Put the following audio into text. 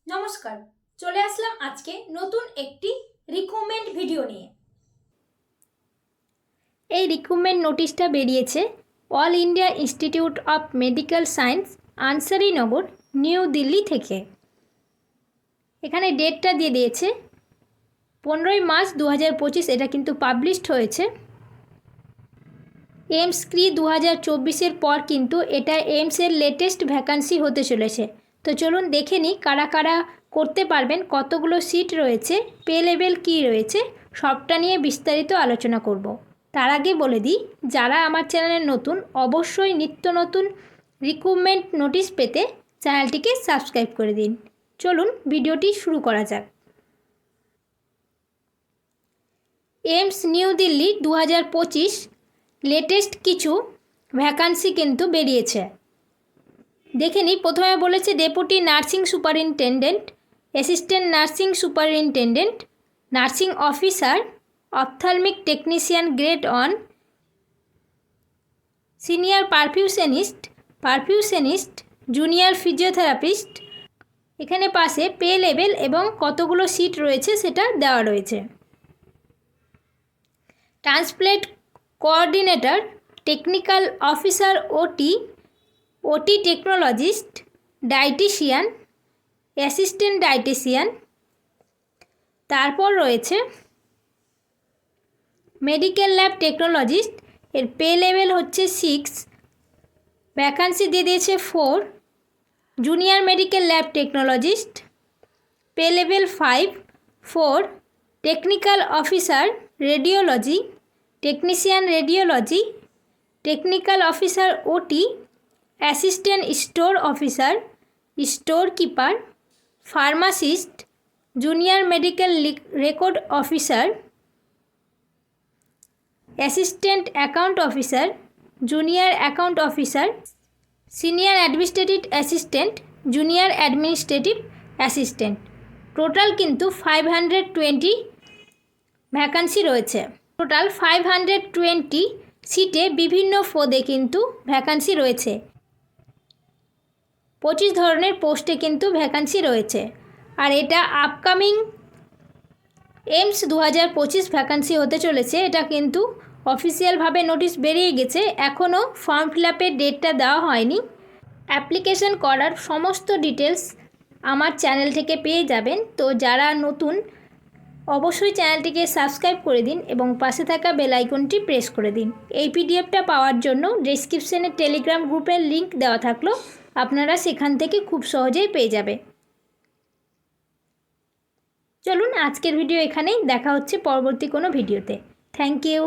নমস্কার, চলে আসলাম আজকে নতুন একটি রিক্রুটমেন্ট ভিডিও নিয়ে। এই রিক্রুটমেন্ট নোটিশটা বেরিয়েছে All India Institute of Medical Science Ansarinagar new Delhi থেকে। এখানে ডেটটা দিয়ে দিয়েছে 15ই মার্চ 2025, এটা কিন্তু পাবলিশড হয়েছে। এইমস ক্রি 2024-এর পর কিন্তু এটা এইমসের লেটেস্ট ভ্যাকান্সি হতে চলেছে। তো চলুন দেখে নিই কারা কারা করতে পারবেন, কতগুলো সিট রয়েছে, পে লেভেল কী রয়েছে, সবটা নিয়ে বিস্তারিত আলোচনা করব। তার আগে বলে দিই, যারা আমার চ্যানেলে নতুন অবশ্যই নিত্য নতুন রিক্রুটমেন্ট নোটিশ পেতে চ্যানেলটিকে সাবস্ক্রাইব করে দিন। চলুন ভিডিওটি শুরু করা যাক। এইমস নিউ দিল্লি 2025 লেটেস্ট কিছু ভ্যাকান্সি কিন্তু বেরিয়েছে। দেখে নিই। প্রথমে বলেছে deputy nursing superintendent, assistant nursing superintendent, nursing officer, ophthalmic technician grade 1, senior perfusionist, junior physiotherapist. এখানে পাশে পে লেভেল এবং কতগুলো সিট রয়েছে সেটা দেওয়া রয়েছে। Transplant coordinator, technical officer OT technologist, dietician, assistant dietician. তারপর রয়েছে মেডিকেল ল্যাব টেকনোলজিস্ট, এর পে লেভেল হচ্ছে 6, ভ্যাকান্সি দিয়ে দিয়েছে 4। Junior medical lab technologist, pay level 4। Technical officer radiology, technician radiology, technical officer OT, assistant store officer, store keeper, pharmacist, junior medical record officer, assistant account officer, junior account officer, senior administrative assistant, junior administrative assistant. Total কিন্তু 520 vacancy রয়েছে। Total 520 সিটে বিভিন্ন পদে কিন্তু vacancy রয়েছে। 25 ধরনের পোস্টে কিন্তু ভ্যাকান্সি রয়েছে। আর এটা আপকামিং এইমস 2025 ভ্যাকান্সি হতে চলেছে। এটা কিন্তু অফিসিয়ালভাবে নোটিশ বেরিয়ে গেছে, এখনও ফর্ম ফিল আপের ডেটটা দেওয়া হয়নি। অ্যাপ্লিকেশন করার সমস্ত ডিটেলস আমার চ্যানেল থেকে পেয়ে যাবেন। তো যারা নতুন অবশ্যই চ্যানেলটিকে সাবস্ক্রাইব করে দিন এবং পাশে থাকা বেল আইকনটি প্রেস করে দিন। এই পিডিএফটা পাওয়ার জন্য ডেসক্রিপশনে টেলিগ্রাম গ্রুপের লিংক দেওয়া থাকলো, আপনারা সেখান থেকে খুব সহজেই পেয়ে যাবে। চলুন আজকের ভিডিও এখানেই, দেখা হচ্ছে পরবর্তী কোনো ভিডিওতে। Thank you.